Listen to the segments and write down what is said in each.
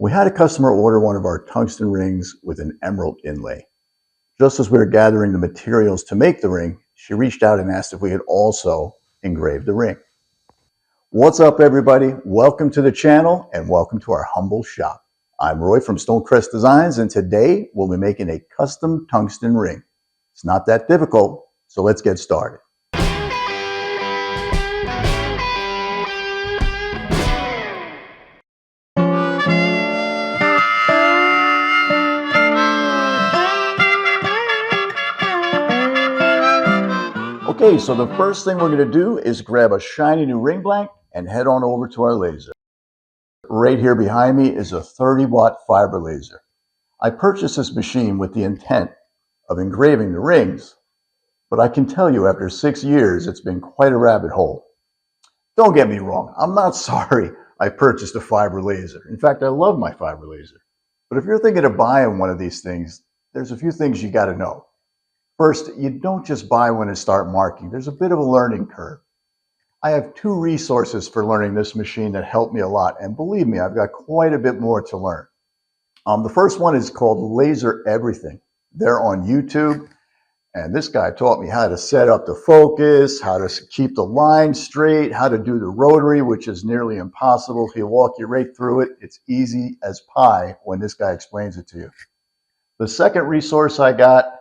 We had a customer order one of our tungsten rings with an emerald inlay. Just as we were gathering the materials to make the ring, she reached out and asked if we could also engrave the ring. What's up, everybody? Welcome to the channel and welcome to our humble shop. I'm Roy from Stonecress Designs, and today we'll be making a custom tungsten ring. It's not that difficult, so let's get started. Okay, so the first thing we're going to do is grab a shiny new ring blank and head on over to our laser. Right here behind me is a 30-watt fiber laser. I purchased this machine with the intent of engraving the rings, but I can tell you after 6 years it's been quite a rabbit hole. Don't get me wrong, I'm not sorry I purchased a fiber laser. In fact, I love my fiber laser. But if you're thinking of buying one of these things, there's a few things you got to know. First, you don't just buy one and start marking. There's a bit of a learning curve. I have 2 resources for learning this machine that helped me a lot, and believe me, I've got quite a bit more to learn. The first one is called Laser Everything. They're on YouTube, and this guy taught me how to set up the focus, how to keep the line straight, how to do the rotary, which is nearly impossible. He'll walk you right through it. It's easy as pie when this guy explains it to you. The second resource I got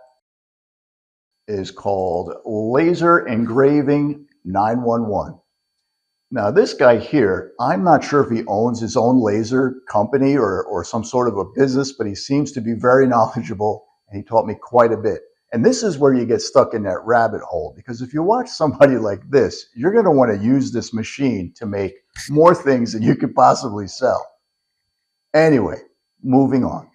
is called Laser Engraving 911. Now this guy here, I'm not sure if he owns his own laser company or some sort of a business, but he seems to be very knowledgeable and he taught me quite a bit. And this is where you get stuck in that rabbit hole, because if you watch somebody like this, you're going to want to use this machine to make more things than you could possibly sell. Anyway, moving on.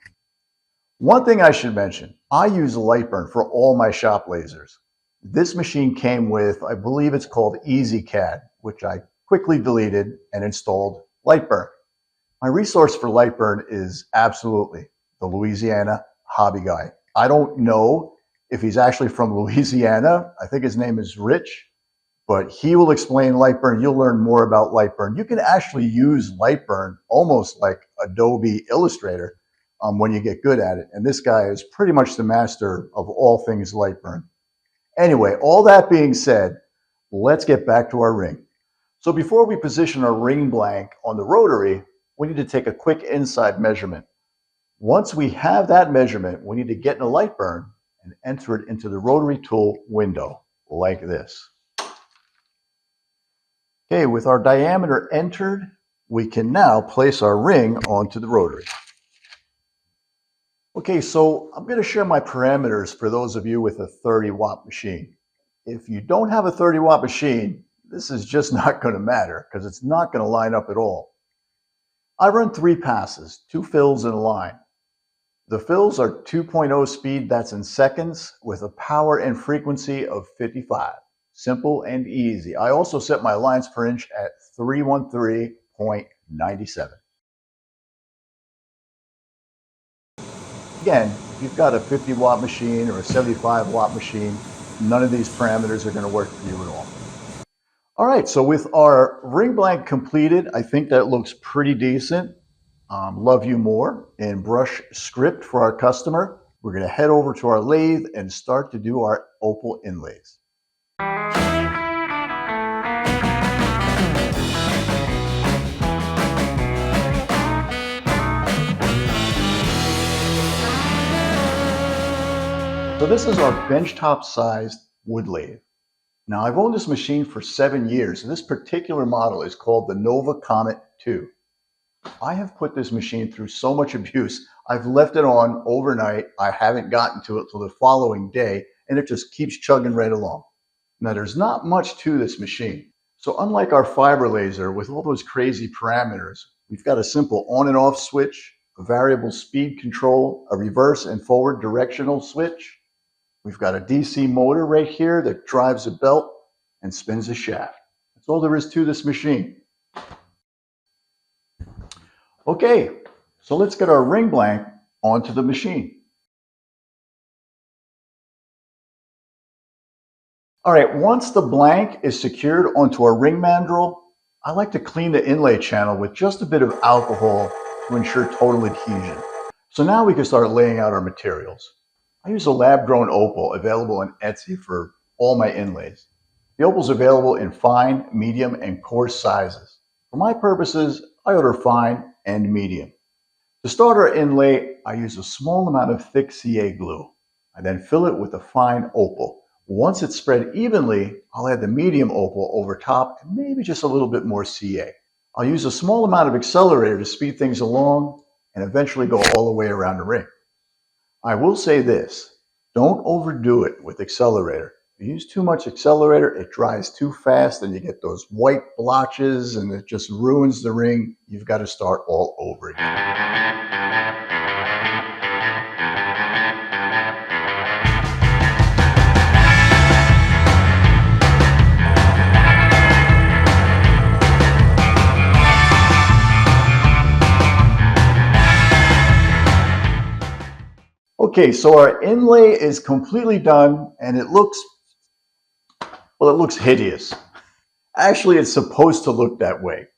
One thing I should mention, I use Lightburn for all my shop lasers. This machine came with, I believe it's called EasyCAD, which I quickly deleted and installed Lightburn. My resource for Lightburn is absolutely the Louisiana hobby guy. I don't know if he's actually from Louisiana. I think his name is Rich, but he will explain Lightburn. You'll learn more about Lightburn. You can actually use Lightburn almost like Adobe Illustrator when you get good at it. And this guy is pretty much the master of all things Lightburn. Anyway, all that being said, let's get back to our ring. So before we position our ring blank on the rotary, we need to take a quick inside measurement. Once we have that measurement, we need to get in a Lightburn and enter it into the rotary tool window like this. Okay, with our diameter entered, we can now place our ring onto the rotary. Okay, so I'm going to share my parameters for those of you with a 30-watt machine. If you don't have a 30-watt machine, this is just not going to matter because it's not going to line up at all. I run 3 passes, 2 fills and a line. The fills are 2.0 speed, that's in seconds, with a power and frequency of 55. Simple and easy. I also set my lines per inch at 313.97. Again, if you've got a 50-watt machine or a 75-watt machine, none of these parameters are going to work for you at all. All right, so with our ring blank completed, I think that looks pretty decent. Love you more in brush script for our customer. We're going to head over to our lathe and start to do our opal inlays. So this is our benchtop sized wood lathe. Now I've owned this machine for 7 years, and this particular model is called the Nova Comet 2. I have put this machine through so much abuse. I've left it on overnight. I haven't gotten to it till the following day, and it just keeps chugging right along. Now there's not much to this machine. So unlike our fiber laser with all those crazy parameters, we've got a simple on and off switch, a variable speed control, a reverse and forward directional switch. We've got a DC motor right here that drives a belt and spins a shaft. That's all there is to this machine. Okay, so let's get our ring blank onto the machine. All right, once the blank is secured onto our ring mandrel, I like to clean the inlay channel with just a bit of alcohol to ensure total adhesion. So now we can start laying out our materials. I use a lab-grown opal available on Etsy for all my inlays. The opal's available in fine, medium, and coarse sizes. For my purposes, I order fine and medium. To start our inlay, I use a small amount of thick CA glue. I then fill it with a fine opal. Once it's spread evenly, I'll add the medium opal over top and maybe just a little bit more CA. I'll use a small amount of accelerator to speed things along and eventually go all the way around the ring. I will say this, don't overdo it with accelerator. If you use too much accelerator, it dries too fast and you get those white blotches and it just ruins the ring. You've got to start all over again. Okay, so our inlay is completely done and it looks hideous. Actually, it's supposed to look that way.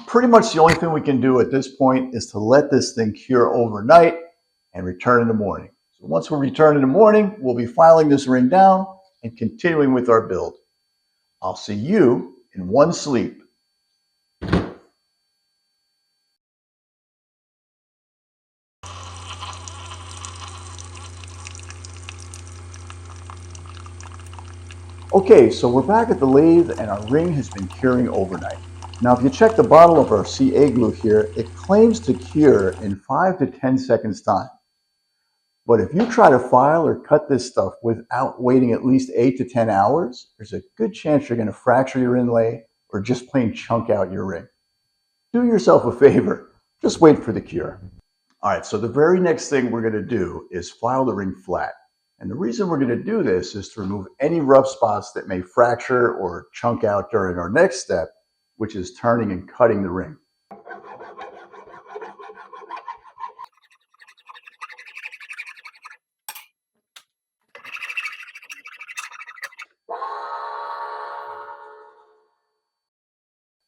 Pretty much the only thing we can do at this point is to let this thing cure overnight and return in the morning. So once we return in the morning, we'll be filing this ring down and continuing with our build. I'll see you in one sleep. Okay, so we're back at the lathe and our ring has been curing overnight. Now if you check the bottle of our CA glue here, it claims to cure in 5 to 10 seconds time. But if you try to file or cut this stuff without waiting at least 8 to 10 hours, there's a good chance you're going to fracture your inlay or just plain chunk out your ring. Do yourself a favor, just wait for the cure. All right, so the very next thing we're going to do is file the ring flat. And the reason we're going to do this is to remove any rough spots that may fracture or chunk out during our next step, which is turning and cutting the ring.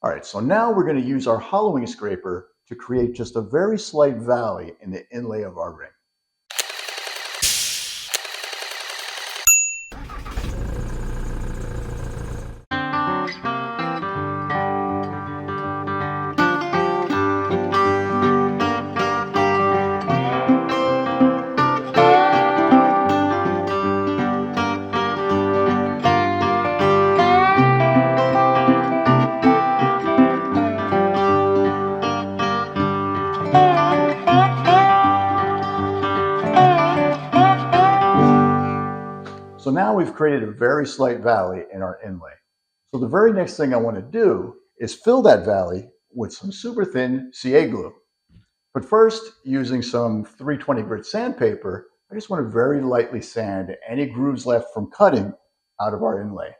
All right, so now we're going to use our hollowing scraper to create just a very slight valley in the inlay of our ring. So now we've created a very slight valley in our inlay. So the very next thing I want to do is fill that valley with some super thin CA glue. But first, using some 320 grit sandpaper, I just want to very lightly sand any grooves left from cutting out of our inlay.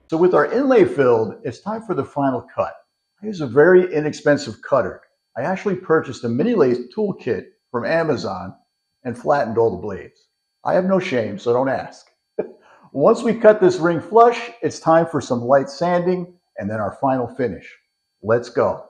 So with our inlay filled, it's time for the final cut. I use a very inexpensive cutter. I actually purchased a mini lathe toolkit from Amazon and flattened all the blades. I have no shame, so don't ask. Once we cut this ring flush, it's time for some light sanding and then our final finish. Let's go.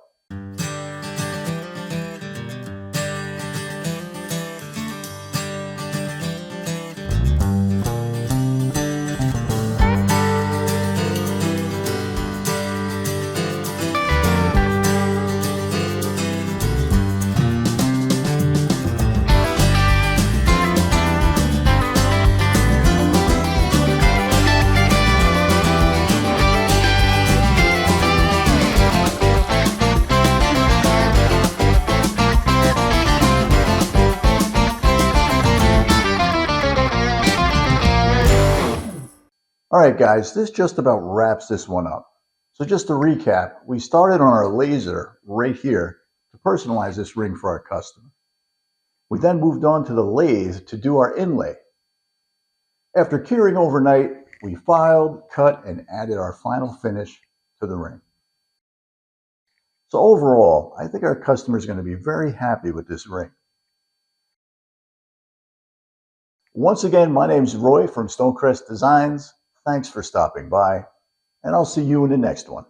All right, guys, this just about wraps this one up. So just to recap, we started on our laser right here to personalize this ring for our customer. We then moved on to the lathe to do our inlay. After curing overnight, we filed, cut, and added our final finish to the ring. So overall, I think our customer is going to be very happy with this ring. Once again, my name is Roy from Stonecress Designs. Thanks for stopping by, and I'll see you in the next one.